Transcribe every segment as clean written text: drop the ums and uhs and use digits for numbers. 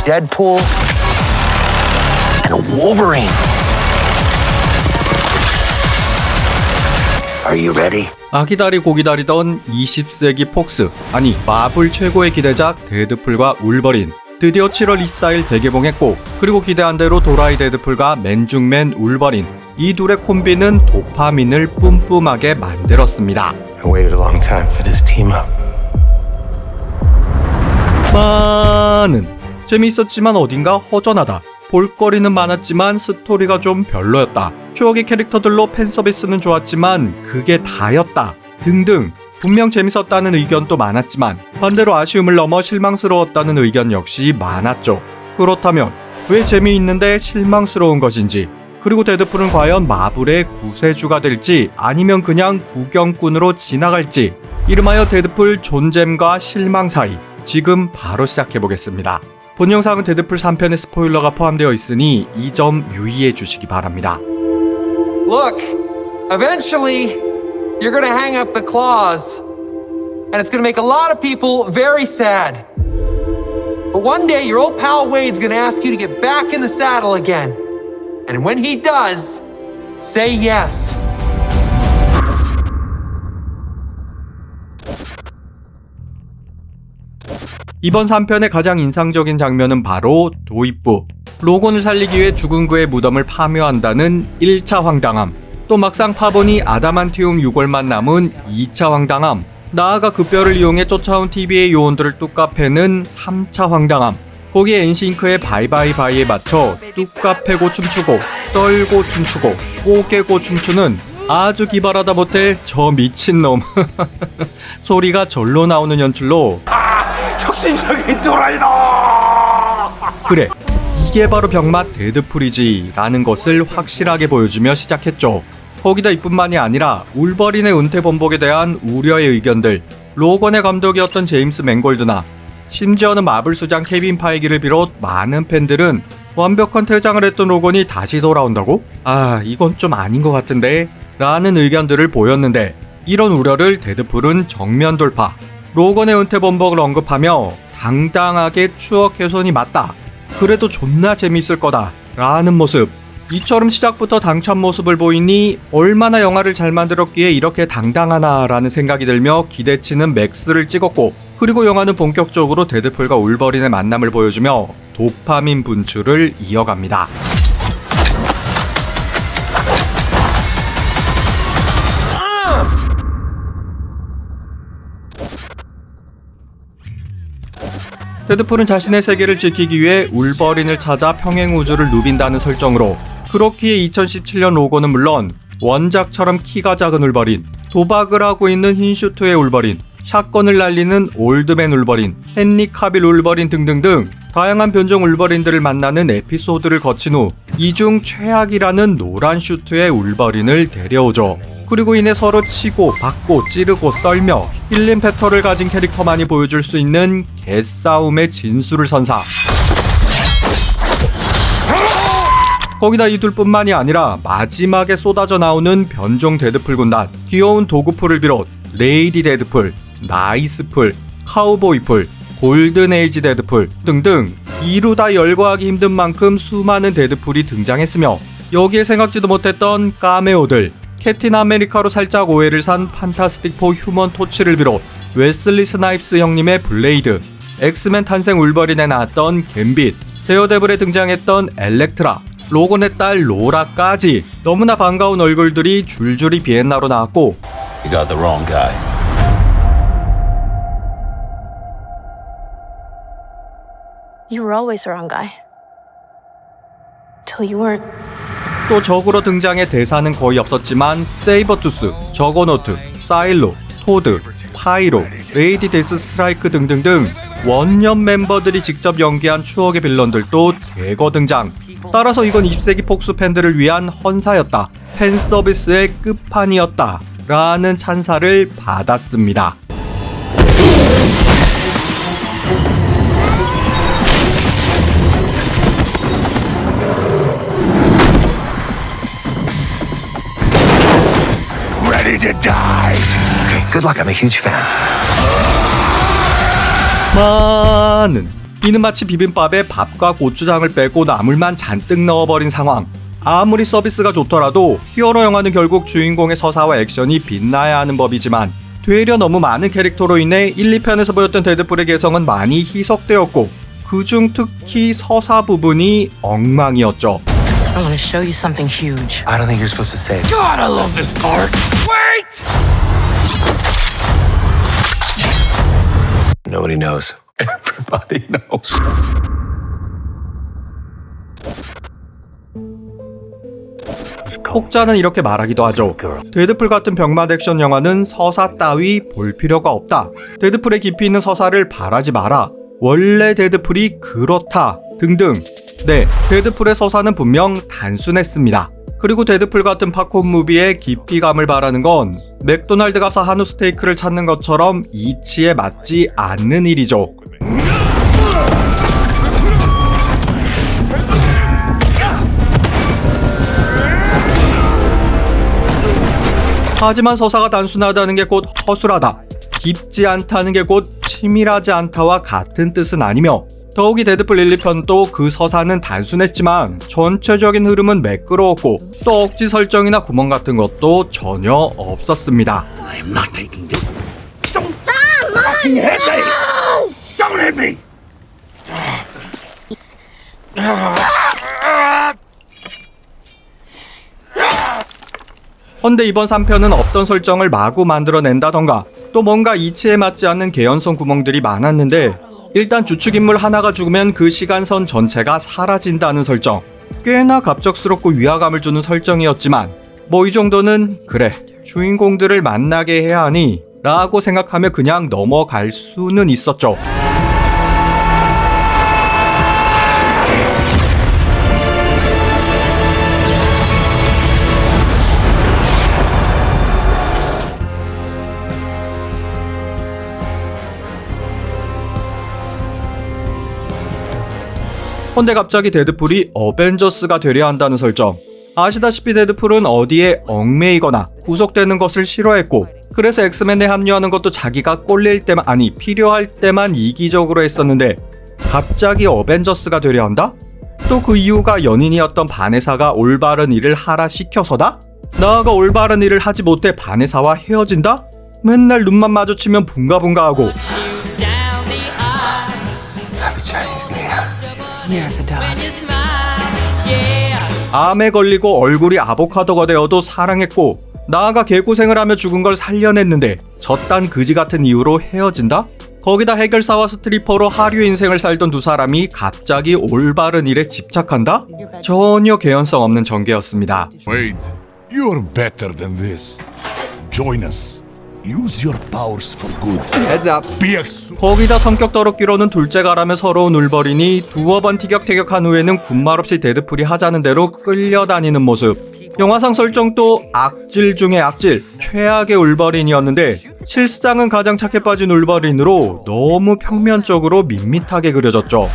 Deadpool and a Wolverine. Are you ready? 아기다리 고기다리던 20세기 폭스, 아니 마블 최고의 기대작 데드풀과 울버린. 드디어 7월 24일 대개봉했고, 그리고 기대한 대로 도라이 데드풀과 맨중맨 울버린, 이 둘의 콤비는 도파민을 뿜뿜하게 만들었습니다. I waited a long time for this team up. 많은 재미있었지만 어딘가 허전하다. 볼거리는 많았지만 스토리가 좀 별로였다. 추억의 캐릭터들로 팬서비스는 좋았지만 그게 다였다. 등등. 분명 재밌었다는 의견도 많았지만 반대로 아쉬움을 넘어 실망스러웠다는 의견 역시 많았죠. 그렇다면 왜 재미있는데 실망스러운 것인지, 그리고 데드풀은 과연 마블의 구세주가 될지 아니면 그냥 구경꾼으로 지나갈지, 이름하여 데드풀 존잼과 실망 사이, 지금 바로 시작해보겠습니다. 본 영상은 데드풀 3편의 스포일러가 포함되어 있으니 이 점 유의해 주시기 바랍니다. Look, eventually, you're gonna hang up the claws, and it's gonna make a lot of people very sad. But one day, your old pal Wade's gonna ask you to get back in the saddle again. And when he does, say yes. 이번 3편의 가장 인상적인 장면은 바로 도입부. 로건을 살리기 위해 죽은 그의 무덤을 파묘한다는 1차 황당함. 또 막상 파보니 아다만티움 6월만 남은 2차 황당함. 나아가 그 뼈를 이용해 쫓아온 TV의 요원들을 뚝까 패는 3차 황당함. 거기에 엔싱크의 바이바이바이에 맞춰 뚝까 패고 춤추고 썰고 춤추고 꼬개고 춤추는 아주 기발하다 못해 저 미친놈 소리가 절로 나오는 연출로 혁신적인 도라이다! 그래, 이게 바로 병맛 데드풀이지 라는 것을 확실하게 보여주며 시작했죠. 거기다 이뿐만이 아니라 울버린의 은퇴 번복에 대한 우려의 의견들, 로건의 감독이었던 제임스 맨골드나 심지어는 마블 수장 케빈 파이기를 비롯 많은 팬들은 완벽한 퇴장을 했던 로건이 다시 돌아온다고? 아, 이건 좀 아닌 것 같은데? 라는 의견들을 보였는데, 이런 우려를 데드풀은 정면 돌파. 로건의 은퇴 번복을 언급하며 당당하게 추억 훼손이 맞다. 그래도 존나 재밌을 거다. 라는 모습. 이처럼 시작부터 당찬 모습을 보이니 얼마나 영화를 잘 만들었기에 이렇게 당당하나 라는 생각이 들며 기대치는 맥스를 찍었고, 그리고 영화는 본격적으로 데드풀과 울버린의 만남을 보여주며 도파민 분출을 이어갑니다. 데드풀은 자신의 세계를 지키기 위해 울버린을 찾아 평행우주를 누빈다는 설정으로, 그렇기에 2017년 로고는 물론 원작처럼 키가 작은 울버린, 도박을 하고 있는 흰 슈트의 울버린, 샷건을 날리는 올드맨 울버린, 헨리 카빌 울버린 등등등 다양한 변종 울버린들을 만나는 에피소드를 거친 후 이중 최악이라는 노란 슈트의 울버린을 데려오죠. 그리고 이내 서로 치고 받고 찌르고 썰며 힐링 패턴을 가진 캐릭터만이 보여줄 수 있는 개싸움의 진수를 선사. 거기다 이 둘뿐만이 아니라 마지막에 쏟아져 나오는 변종 데드풀 군단, 귀여운 도구풀을 비롯 레이디 데드풀, 나이스풀, 카우보이풀, 골든에이지 데드풀 등등 이루다 열거하기 힘든 만큼 수많은 데드풀이 등장했으며, 여기에 생각지도 못했던 카메오들, 캡틴 아메리카로 살짝 오해를 산 판타스틱 4 휴먼 토치를 비롯 웨슬리 스나이프스 형님의 블레이드, 엑스맨 탄생 울버린에 나왔던 갬빗, 데어데블에 등장했던 엘렉트라, 로건의 딸 로라까지 너무나 반가운 얼굴들이 줄줄이 비엔나로 나왔고, You got the wrong guy. You were always the wrong guy. Till you weren't. 또 적으로 등장해 대사는 거의 없었지만 세이버투스, 저거노트, 사일로, 토드, 파이로, 레이디 데스 스트라이크 등등등 원년 멤버들이 직접 연기한 추억의 빌런들도 대거 등장. 따라서 이건 20세기 폭스 팬들을 위한 헌사였다, 팬 서비스의 끝판이었다 라는 찬사를 받았습니다. Ready to die. Okay, good luck. I'm a huge fan. 많은 이는 마치 비빔밥에 밥과 고추장을 빼고 나물만 잔뜩 넣어버린 상황. 아무리 서비스가 좋더라도 히어로 영화는 결국 주인공의 서사와 액션이 빛나야 하는 법이지만 되려 너무 많은 캐릭터로 인해 1, 2편에서 보였던 데드풀의 개성은 많이 희석되었고 그중 특히 서사 부분이 엉망이었죠. I want to show you something huge. I don't think you're supposed to say it. God, I love this part. Wait! Nobody knows. Everybody knows. 혹자는 이렇게 말하기도 하죠. 데드풀 같은 병맛 액션 영화는 서사 따위 볼 필요가 없다. 데드풀의 깊이 있는 서사를 바라지 마라. 원래 데드풀이 그렇다. 등등. 네, 데드풀의 서사는 분명 단순했습니다. 그리고 데드풀 같은 팝콘 무비의 깊이감을 바라는 건 맥도날드 가서 한우 스테이크를 찾는 것처럼 이치에 맞지 않는 일이죠. 하지만 서사가 단순하다는 게 곧 허술하다, 깊지 않다는 게 곧 치밀하지 않다와 같은 뜻은 아니며 더욱이 데드풀 1, 2편도 그 서사는 단순했지만 전체적인 흐름은 매끄러웠고 또 억지 설정이나 구멍 같은 것도 전혀 없었습니다. I'm not taking you. Don't fucking hit me! Don't hit me! 헌데 이번 3편은 없던 설정을 마구 만들어낸다던가 또 뭔가 이치에 맞지 않는 개연성 구멍들이 많았는데 일단 주축인물 하나가 죽으면 그 시간선 전체가 사라진다는 설정, 꽤나 갑작스럽고 위화감을 주는 설정이었지만 뭐 이 정도는 그래 주인공들을 만나게 해야 하니 라고 생각하며 그냥 넘어갈 수는 있었죠. 헌데 갑자기 데드풀이 어벤져스가 되려 한다는 설정. 아시다시피 데드풀은 어디에 얽매이거나 구속되는 것을 싫어했고 그래서 엑스맨에 합류하는 것도 자기가 꼴릴 때만, 아니 필요할 때만 이기적으로 했었는데 갑자기 어벤져스가 되려 한다? 또 그 이유가 연인이었던 바네사가 올바른 일을 하라 시켜서다? 나아가 올바른 일을 하지 못해 바네사와 헤어진다? 맨날 눈만 마주치면 붕가붕가하고 Happy Chinese New Year. Year of the dog. 암에 걸리고 얼굴이 아보카도가 되어도 사랑했고 나아가 개고생을 하며 죽은 걸 살려냈는데 저딴 그지 같은 이유로 헤어진다? 거기다 해결사와 스트리퍼로 하류 인생을 살던 두 사람이 갑자기 올바른 일에 집착한다? 전혀 개연성 없는 전개였습니다. Wait, you're better than this. Join us. Use your powers for good. Heads up. Be a 거기다 성격 더럽기로는 둘째가라며 서러운 울버린이 두어 번 티격태격한 후에는 군말 없이 데드풀이 하자는 대로 끌려다니는 모습. 영화상 설정도 악질 중에 악질, 최악의 울버린이었는데 실상은 가장 착해 빠진 울버린으로 너무 평면적으로 밋밋하게 그려졌죠.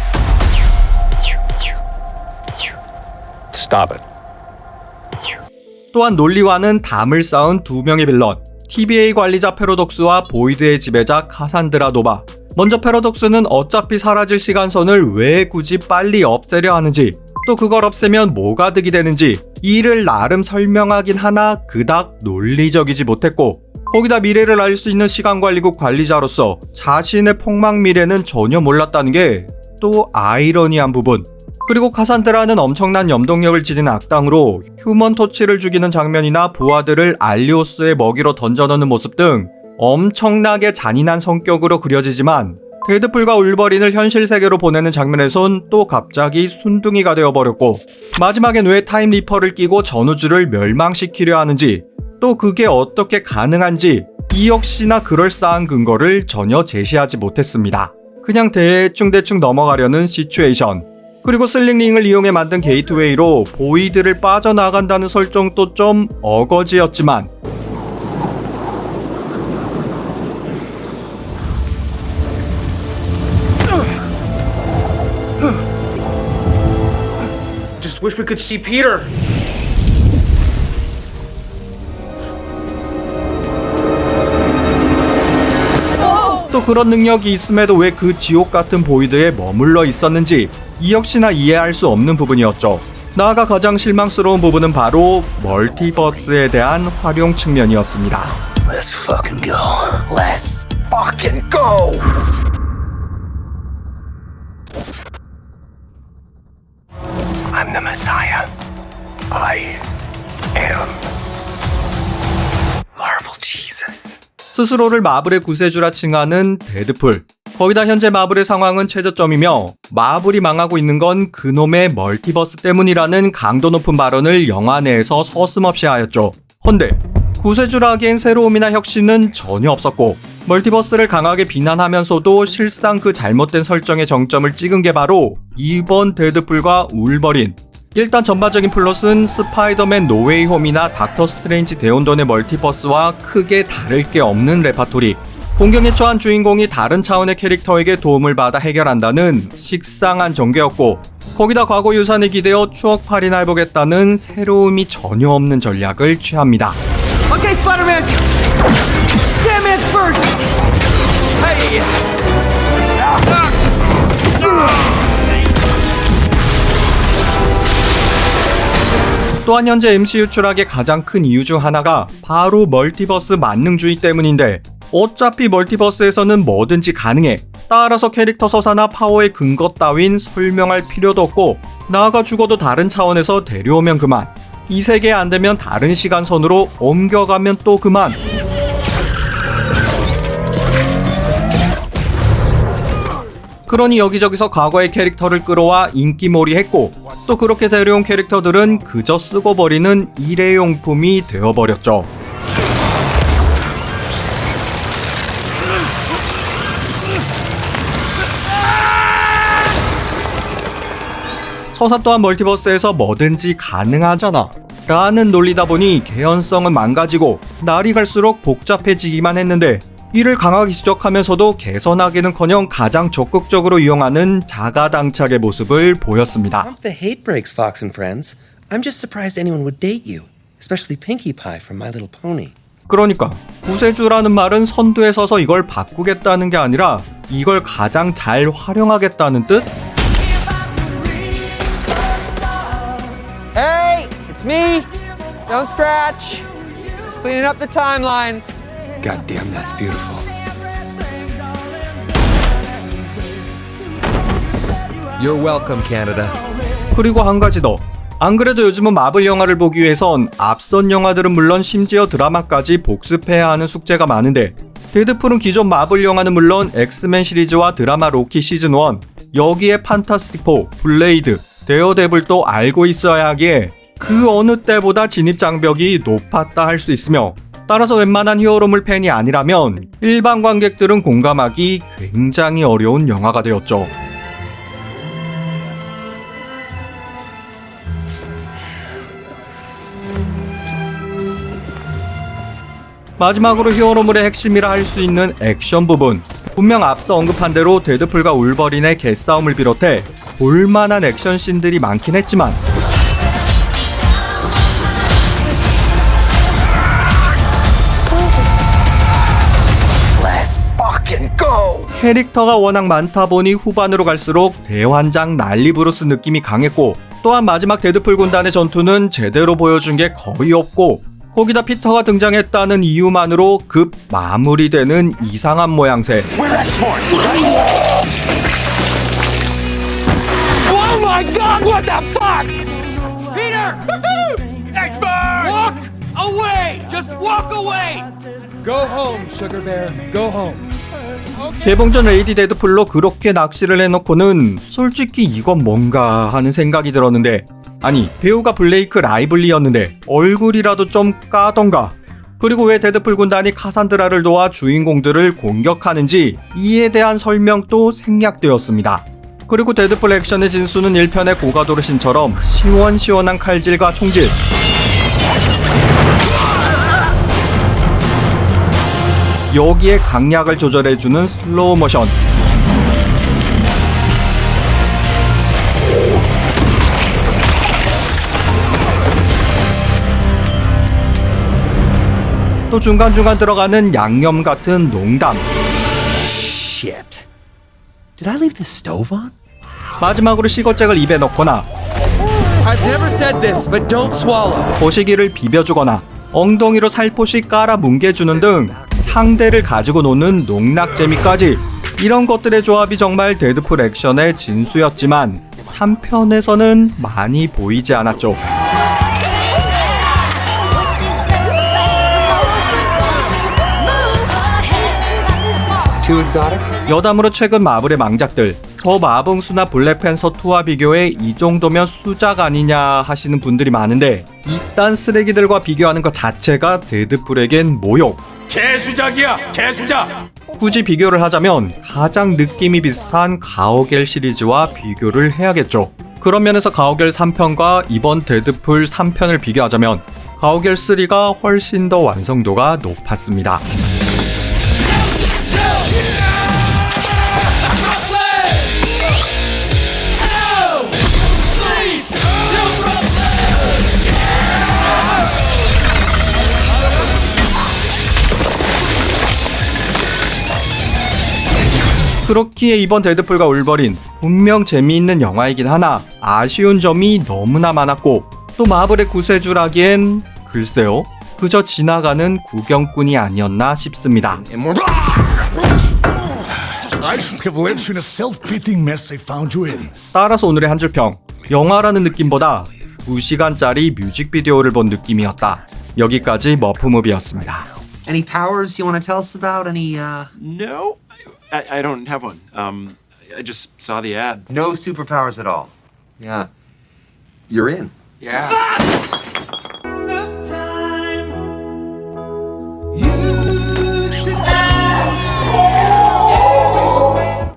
Stop it. 또한 논리와는 담을 쌓은 두 명의 빌런, TVA 관리자 패러독스와 보이드의 지배자 카산드라 노바. 먼저 패러독스는 어차피 사라질 시간선을 왜 굳이 빨리 없애려 하는지, 또 그걸 없애면 뭐가 득이 되는지 이를 나름 설명하긴 하나 그닥 논리적이지 못했고 거기다 미래를 알 수 있는 시간관리국 관리자로서 자신의 폭망 미래는 전혀 몰랐다는 게 또 아이러니한 부분. 그리고 카산드라는 엄청난 염동력을 지닌 악당으로 휴먼 토치를 죽이는 장면이나 부하들을 알리오스의 먹이로 던져넣는 모습 등 엄청나게 잔인한 성격으로 그려지지만 데드풀과 울버린을 현실 세계로 보내는 장면에선 또 갑자기 순둥이가 되어버렸고 마지막엔 왜 타임 리퍼를 끼고 전우주를 멸망시키려 하는지 또 그게 어떻게 가능한지 이 역시나 그럴싸한 근거를 전혀 제시하지 못했습니다. 그냥 대충 넘어가려는 시츄에이션. 그리고 슬링링을 이용해 만든 게이트웨이로 보이드를 빠져나간다는 설정도 좀 어거지였지만 Just wish we could see Peter. 또 그런 능력이 있음에도 왜 그 지옥 같은 보이드에 머물러 있었는지 이 역시나 이해할 수 없는 부분이었죠. 나아가 가장 실망스러운 부분은 바로 멀티버스에 대한 활용 측면이었습니다. Let's fucking go. Let's fucking go. I'm the Messiah. I am Marvel Jesus. 스스로를 마블의 구세주라 칭하는 데드풀. 거기다 현재 마블의 상황은 최저점이며 마블이 망하고 있는 건 그놈의 멀티버스 때문이라는 강도 높은 발언을 영화 내에서 서슴없이 하였죠. 헌데 구세주라 하기엔 새로움이나 혁신은 전혀 없었고 멀티버스를 강하게 비난하면서도 실상 그 잘못된 설정의 정점을 찍은 게 바로 이번 데드풀과 울버린. 일단 전반적인 플롯은 스파이더맨 노웨이 홈이나 닥터 스트레인지 대혼돈의 멀티버스와 크게 다를 게 없는 레파토리. 공경에 처한 주인공이 다른 차원의 캐릭터에게 도움을 받아 해결한다는 식상한 전개였고 거기다 과거 유산에 기대어 추억팔이나 해보겠다는 새로움이 전혀 없는 전략을 취합니다. Okay, Spider-Man! Sandman's first! Hey! 또한 현재 MCU 추락의 가장 큰 이유 중 하나가 바로 멀티버스 만능주의 때문인데 어차피 멀티버스에서는 뭐든지 가능해. 따라서 캐릭터 서사나 파워의 근거 따윈 설명할 필요도 없고 나아가 죽어도 다른 차원에서 데려오면 그만. 이 세계 안 되면 다른 시간선으로 옮겨가면 또 그만. 그러니 여기저기서 과거의 캐릭터를 끌어와 인기몰이 했고 또 그렇게 데려온 캐릭터들은 그저 쓰고 버리는 일회용품이 되어버렸죠. 서사 또한 멀티버스에서 뭐든지 가능하잖아 라는 논리다 보니 개연성은 망가지고 날이 갈수록 복잡해지기만 했는데 이를 강하게 지적하면서도 개선하기는커녕 가장 적극적으로 이용하는 자가당착의 모습을 보였습니다. Pump the hate brakes, Fox and friends. I'm just surprised anyone would date you, especially Pinkie Pie from My Little Pony. 그러니까 구세주라는 말은 선두에 서서 이걸 바꾸겠다는 게 아니라 이걸 가장 잘 활용하겠다는 뜻? Hey! It's me! Don't scratch! Just cleaning up the timelines. God damn, that's beautiful. You're welcome, Canada. 그리고 한 가지 더. 안 그래도 요즘은 마블 영화를 보기 위해선 앞선 영화들은 물론 심지어 드라마까지 복습해야 하는 숙제가 많은데 데드풀은 기존 마블 영화는 물론 엑스맨 시리즈와 드라마 로키 시즌1 여기에 판타스틱 4, 블레이드, 데어데블도 알고 있어야 하기에 그 어느 때보다 진입장벽이 높았다 할 수 있으며 따라서 웬만한 히어로물 팬이 아니라면 일반 관객들은 공감하기 굉장히 어려운 영화가 되었죠. 마지막으로 히어로물의 핵심이라 할 수 있는 액션 부분. 분명 앞서 언급한 대로 데드풀과 울버린의 개싸움을 비롯해 볼만한 액션씬들이 많긴 했지만 Let's fucking go. 캐릭터가 워낙 많다 보니 후반으로 갈수록 대환장 난리 브루스 느낌이 강했고 또한 마지막 데드풀 군단의 전투는 제대로 보여준 게 거의 없고 거기다 피터가 등장했다는 이유만으로 급 마무리되는 이상한 모양새. Where that horse? Oh my God! What the fuck? Peter! X-Force! Walk away! Just walk away! Go home, Sugar Bear. Go home. 개봉 전 레이디 데드풀로 그렇게 낚시를 해놓고는 솔직히 이건 뭔가 하는 생각이 들었는데 아니 배우가 블레이크 라이블리였는데 얼굴이라도 좀 까던가. 그리고 왜 데드풀 군단이 카산드라를 도와 주인공들을 공격하는지 이에 대한 설명도 생략되었습니다. 그리고 데드풀 액션의 진수는 1편의 고가도르신처럼 시원시원한 칼질과 총질, 여기에 강약을 조절해주는 슬로우 모션, 또 중간중간 들어가는 양념 같은 농담. Shit. Did I leave the stove on? 마지막으로 시거잭을 입에 넣거나 I've never said this, but don't swallow. 거시기를 비벼주거나 엉덩이로 살포시 깔아 뭉개주는 등 상대를 가지고 노는 농락재미까지 이런 것들의 조합이 정말 데드풀 액션의 진수였지만 3편에서는 많이 보이지 않았죠. Too exotic? 여담으로 최근 마블의 망작들 더 마봉수나 블랙팬서 2와 비교해 이 정도면 수작 아니냐 하시는 분들이 많은데 이딴 쓰레기들과 비교하는 것 자체가 데드풀에겐 모욕. 개수작이야, 개수작. 굳이 비교를 하자면 가장 느낌이 비슷한 가오갤 시리즈와 비교를 해야겠죠. 그런 면에서 가오갤 3편과 이번 데드풀 3편을 비교하자면 가오갤 3가 훨씬 더 완성도가 높았습니다. 그렇기에 이번 데드풀과 울버린 분명 재미있는 영화이긴 하나 아쉬운 점이 너무나 많았고 또 마블의 구세주라기엔 글쎄요 그저 지나가는 구경꾼이 아니었나 싶습니다. I should have left you in a self-pitying mess I found you in. 따라서 오늘의 한 줄 평. 영화라는 느낌보다 2시간짜리 뮤직비디오를 본 느낌이었다. 여기까지 머프무비였습니다. Any powers you want to tell us about? Any, No, I don't have one. I just saw the ad. No superpowers at all. Yeah. You're in. Yeah.